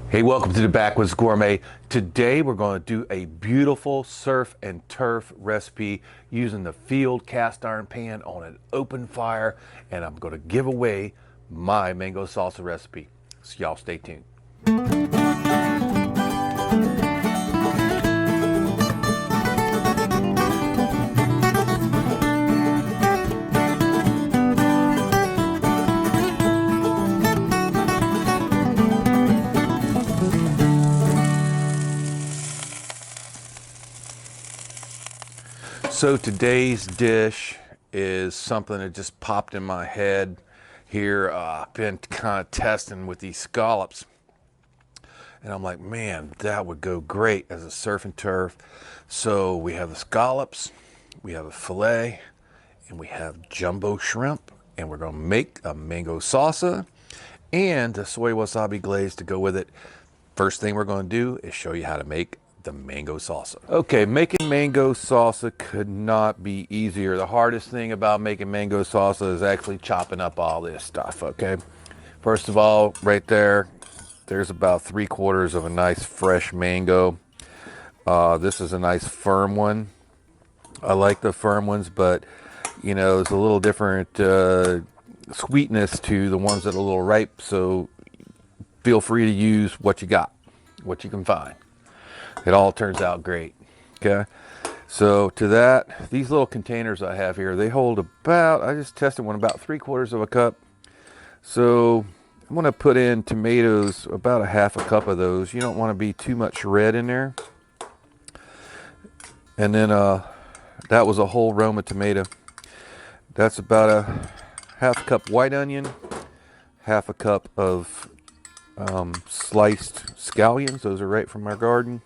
Hey, welcome to the Backwoods Gourmet. Today we're going to do a beautiful surf and turf recipe using the field cast iron pan on an open fire, and I'm going to give away my mango salsa recipe. So y'all stay tuned. So today's dish is something that just popped in my head here. I've been kind of testing with these scallops, and I'm like, man, that would go great as a surf and turf. So we have the scallops, we have a fillet, and we have jumbo shrimp, and we're going to make a mango salsa and a soy wasabi glaze to go with it. First thing we're going to do is show you how to make the mango salsa. Okay, making mango salsa could not be easier. The hardest thing about making mango salsa is actually chopping up all this stuff, okay? First of all, right there's about 3/4 of a nice fresh mango. This is a nice firm one. I like the firm ones, but you know, it's a little different sweetness to the ones that are a little ripe, so feel free to use what you got, what you can find. It all turns out great. Okay, so to that, these little containers I have here, they hold about, I just tested one, about 3/4 of a cup. So I'm going to put in tomatoes, about a half a cup of those. You don't want to be too much red in there. And then that was a whole Roma tomato. That's about a half cup white onion, half a cup of sliced scallions. Those are right from our garden.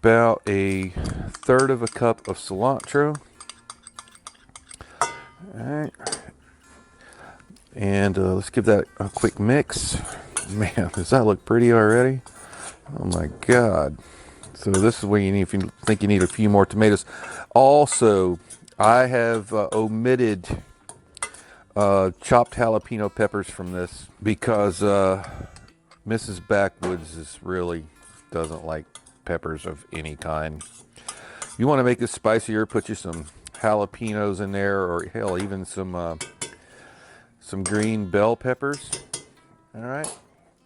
About a third of a cup of cilantro. All right. And let's give that a quick mix. Man, does that look pretty already? Oh my God. So this is what you need if you think you need a few more tomatoes. Also, I have omitted chopped jalapeno peppers from this because Mrs. Backwoods really doesn't like peppers of any kind. You want to make this spicier, put you some jalapenos in there, or hell, even some green bell peppers. All right,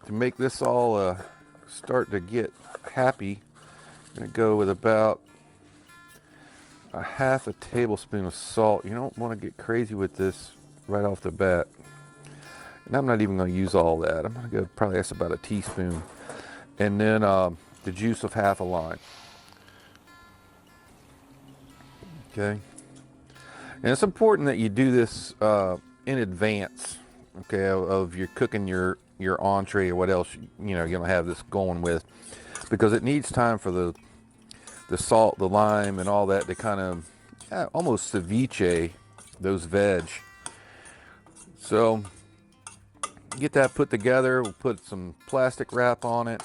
to make this all start to get happy, I'm gonna go with about a half a tablespoon of salt. You don't want to get crazy with this right off the bat, and I'm not even going to use all that. I'm going to go probably that's about a teaspoon, and then the juice of half a lime. Okay, and it's important that you do this in advance, okay, of your cooking your entree or what else you're going to have this going with, because it needs time for the salt, the lime, and all that to kind of almost ceviche those veg. So get that put together. We'll put some plastic wrap on it.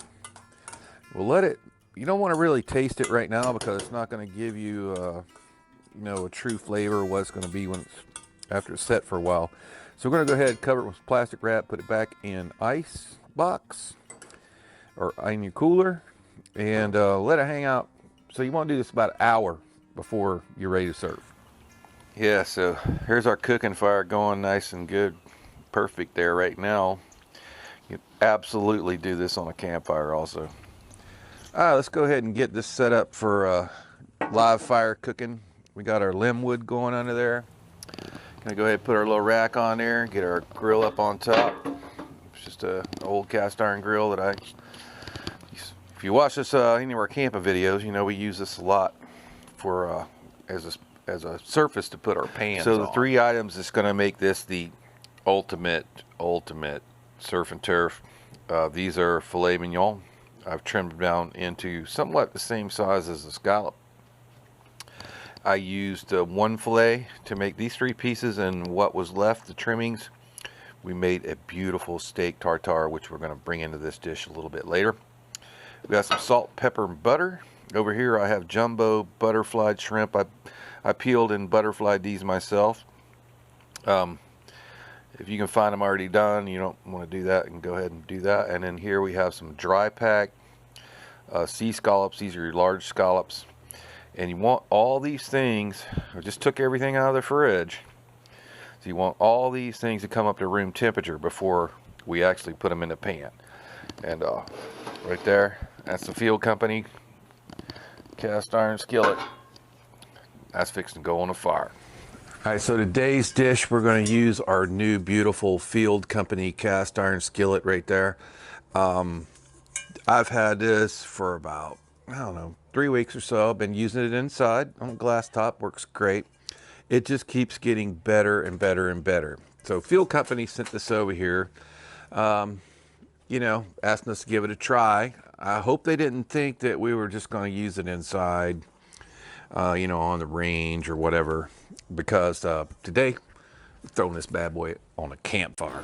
We'll let it, you don't want to really taste it right now because it's not going to give you a true flavor of what it's going to be when it's after it's set for a while. So we're going to go ahead and cover it with plastic wrap, put it back in ice box or in your cooler, and let it hang out. So you want to do this about an hour before you're ready to serve. Yeah, so here's our cooking fire going nice and good. Perfect there right now. You can absolutely do this on a campfire also. Let's go ahead and get this set up for live fire cooking. We got our limb wood going under there. Gonna go ahead and put our little rack on there, get our grill up on top. It's just an old cast iron grill that if you watch this any of our camping videos, you know we use this a lot for as a surface to put our pans on. So the three items that's gonna make this the ultimate surf and turf. These are filet mignon. I've trimmed them down into somewhat the same size as the scallop. I used one fillet to make these three pieces, and what was left, the trimmings, we made a beautiful steak tartare, which we're going to bring into this dish a little bit later. We got some salt, pepper, and butter. Over here I have jumbo butterflied shrimp. I peeled and butterflied these myself. If you can find them already done, you don't want to do that, you can go ahead and do that. And then here we have some dry pack sea scallops. These are your large scallops. And you want all these things, I just took everything out of the fridge. So you want all these things to come up to room temperature before we actually put them in the pan. And right there, that's the Field Company cast iron skillet. That's fixing to go on the fire. All right, so today's dish, we're going to use our new beautiful Field Company cast iron skillet right there. I've had this for about, I don't know, 3 weeks or so. I've been using it inside on glass top, works great. It just keeps getting better and better and better. So Field Company sent this over here, you know, asking us to give it a try. I hope they didn't think that we were just going to use it inside, you know, on the range or whatever, because today we're throwing this bad boy on a campfire.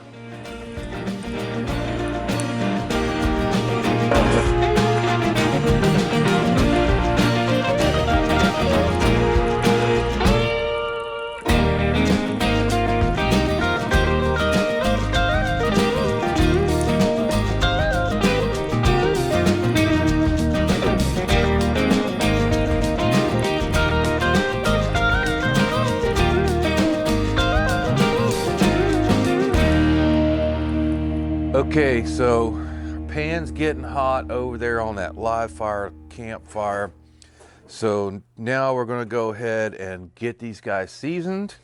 Okay, so pan's getting hot over there on that live fire campfire. So now we're going to go ahead and get these guys seasoned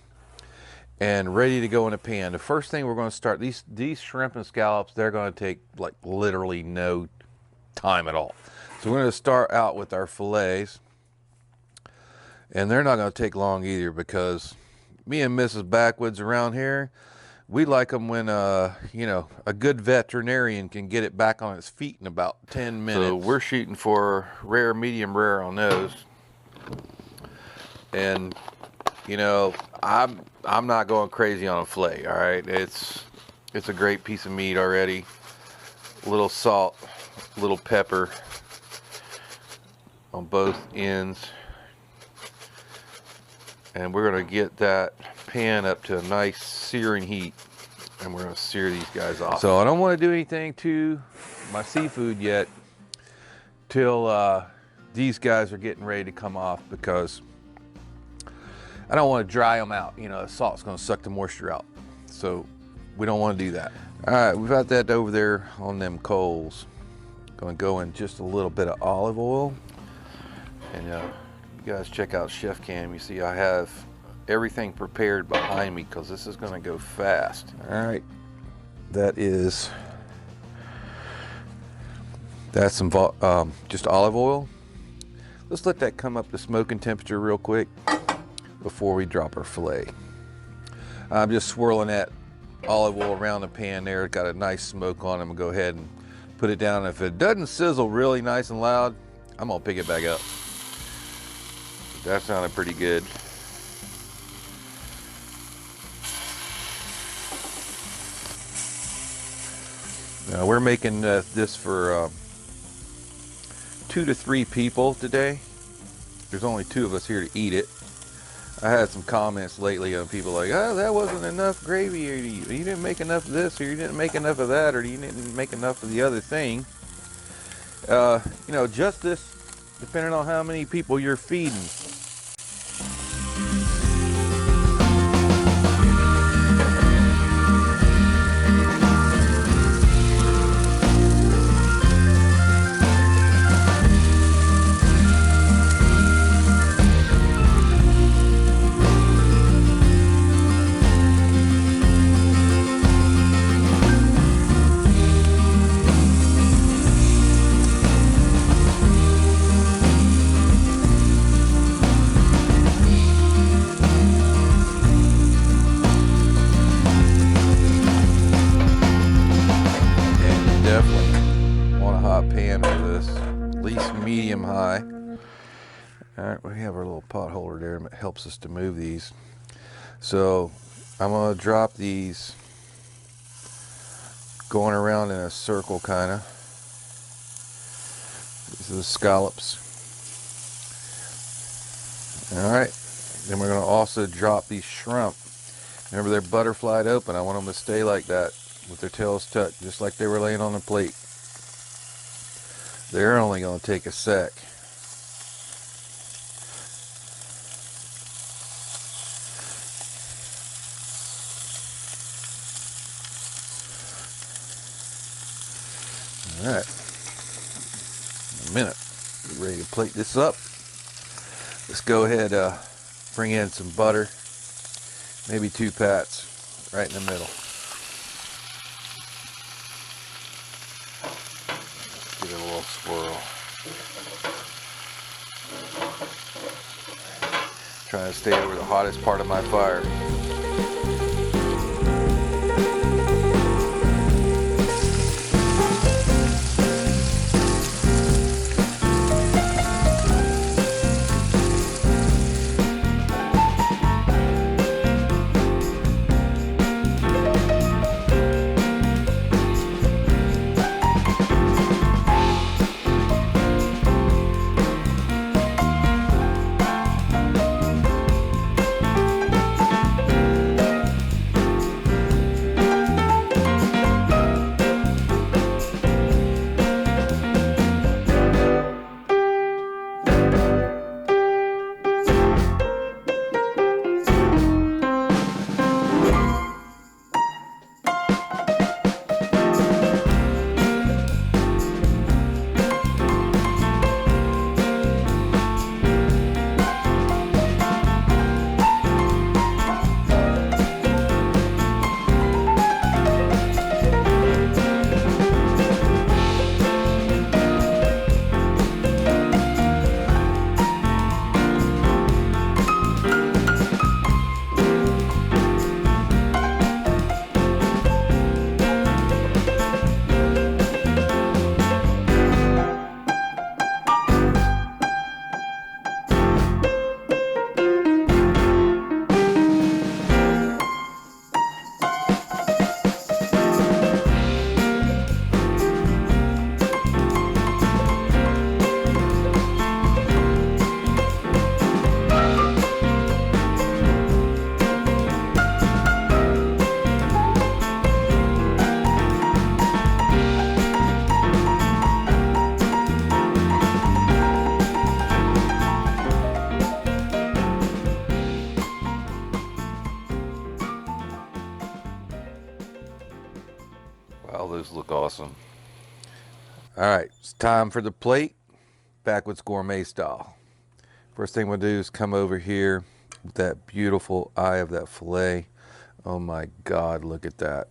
and ready to go in a pan. The first thing we're going to start, these shrimp and scallops, they're going to take like literally no time at all. So we're going to start out with our fillets, and they're not going to take long either, because me and Mrs. Backwoods around here, we like them when, you know, a good veterinarian can get it back on its feet in about 10 minutes. So we're shooting for rare, medium rare on those. And, you know, I'm not going crazy on a fillet, all right? It's a great piece of meat already. A little salt, a little pepper on both ends. And we're going to get that pan up to a nice searing heat, and we're going to sear these guys off. So I don't want to do anything to my seafood yet till these guys are getting ready to come off, because I don't want to dry them out. You know, the salt's going to suck the moisture out, so we don't want to do that. All right, we've got that over there on them coals. Going to go in just a little bit of olive oil, and you guys check out Chef Cam. You see I have everything prepared behind me, because this is going to go fast. All right, that's some just olive oil. Let's let that come up to smoking temperature real quick before we drop our fillet. I'm just swirling that olive oil around the pan there. It's got a nice smoke on it. I'm gonna go ahead and put it down. If it doesn't sizzle really nice and loud, I'm gonna pick it back up. That sounded pretty good. Now we're making this for 2 to 3 people today. There's only 2 of us here to eat it. I had some comments lately on people like, oh, that wasn't enough gravy, or you didn't make enough of this, or you didn't make enough of that, or you didn't make enough of the other thing. You know, just this, depending on how many people you're feeding. Medium high. All right, we have our little pot holder there that helps us to move these. So I'm going to drop these going around in a circle, kind of. These are the scallops. All right, then we're going to also drop these shrimp. Whenever they're butterflied open, I want them to stay like that with their tails tucked, just like they were laying on the plate. They're only going to take a sec. All right, in a minute, get ready to plate this up. Let's go ahead, bring in some butter, maybe 2 pats, right in the middle. Give it a little swirl. Trying to stay over the hottest part of my fire. Wow, those look awesome. All right, it's time for the plate, Backwoods Gourmet style. First thing we'll do is come over here with that beautiful eye of that filet. Oh my God, look at that.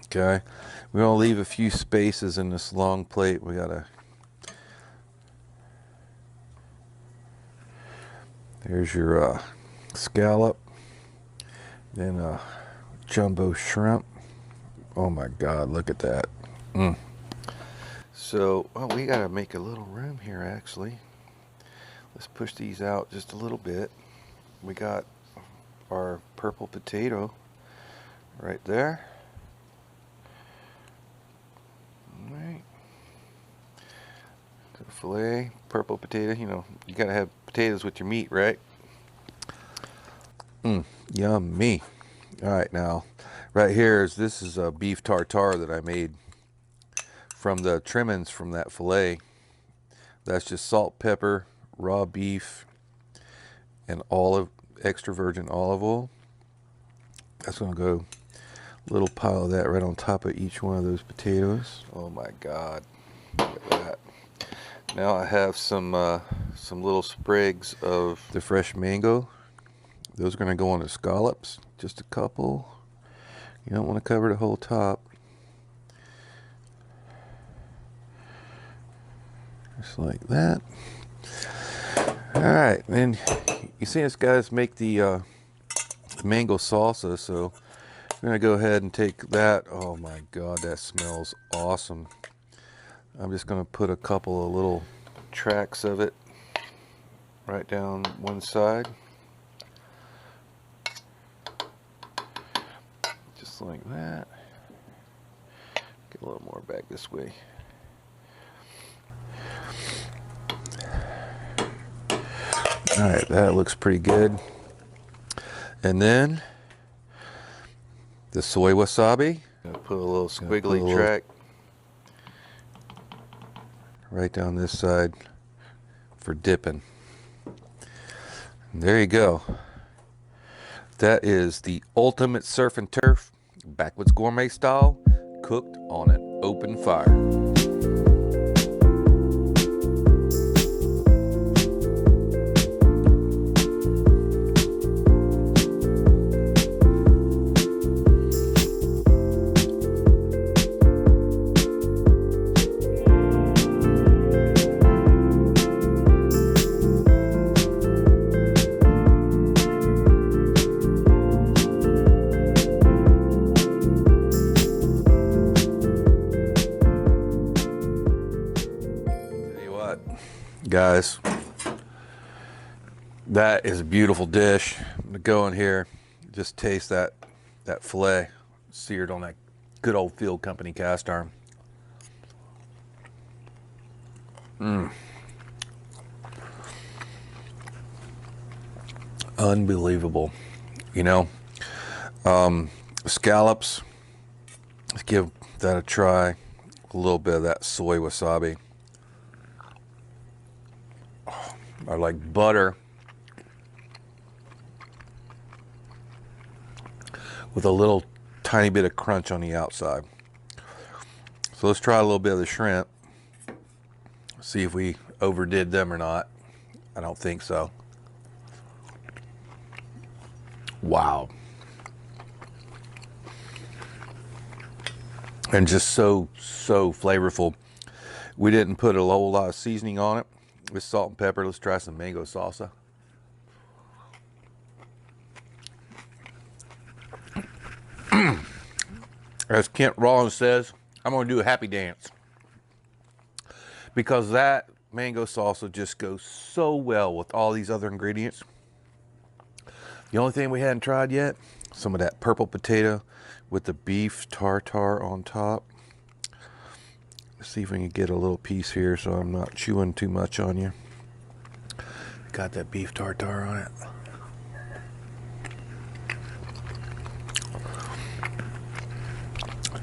Okay, we're gonna leave a few spaces in this long plate. We gotta, there's your scallop, then jumbo shrimp. Oh my God, look at that. So, well, we gotta make a little room here actually. Let's push these out just a little bit. We got our purple potato right there. All right. The filet, purple potato, you know, you gotta have potatoes with your meat, right? Yummy. All right, now, right here is, this is a beef tartare that I made from the trimmings from that filet. That's just salt, pepper, raw beef, and extra virgin olive oil. That's gonna go a little pile of that right on top of each one of those potatoes. Oh my God, look at that. Now I have some little sprigs of the fresh mango. Those are gonna go on the scallops, just a couple. You don't want to cover the whole top. Just like that. All right, and you see us guys make the mango salsa, so I'm gonna go ahead and take that. Oh my God, that smells awesome. I'm just gonna put a couple of little tracks of it right down one side. Just like that. Get a little more back this way. All right, that looks pretty good. And then the soy wasabi. Gonna put a little squiggly track right down this side for dipping. And there you go. That is the ultimate surf and turf, Backwoods Gourmet style, cooked on an open fire. Guys, that is a beautiful dish. I'm gonna go in here, just taste that filet seared on that good old Field Company cast iron. Unbelievable. You know, scallops, let's give that a try. A little bit of that soy wasabi. Are like butter with a little tiny bit of crunch on the outside. So let's try a little bit of the shrimp, see if we overdid them or not. I don't think so. Wow. And just so flavorful. We didn't put a whole lot of seasoning on it. With salt and pepper. Let's try some mango salsa. As Kent Rollins says, I'm going to do a happy dance. Because that mango salsa just goes so well with all these other ingredients. The only thing we hadn't tried yet, some of that purple potato with the beef tartare on top. Let's see if we can get a little piece here so I'm not chewing too much on you. Got that beef tartare on it.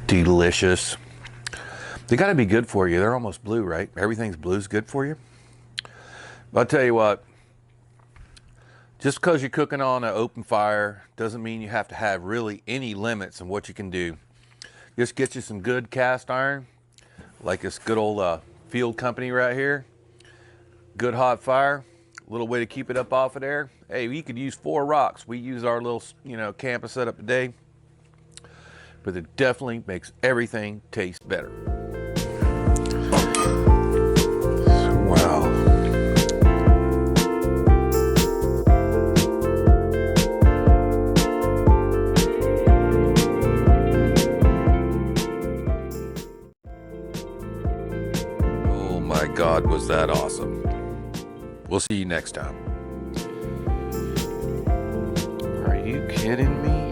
Delicious. They got to be good for you. They're almost blue, right? Everything's blue's good for you. But I'll tell you what, just because you're cooking on an open fire doesn't mean you have to have really any limits on what you can do. Just get you some good cast iron. Like this good old Field Company right here. Good hot fire. A little way to keep it up off of there. Hey, you could use 4 rocks. We use our little, camping setup today. But it definitely makes everything taste better. Wow. My God, was that awesome. We'll see you next time. Are you kidding me?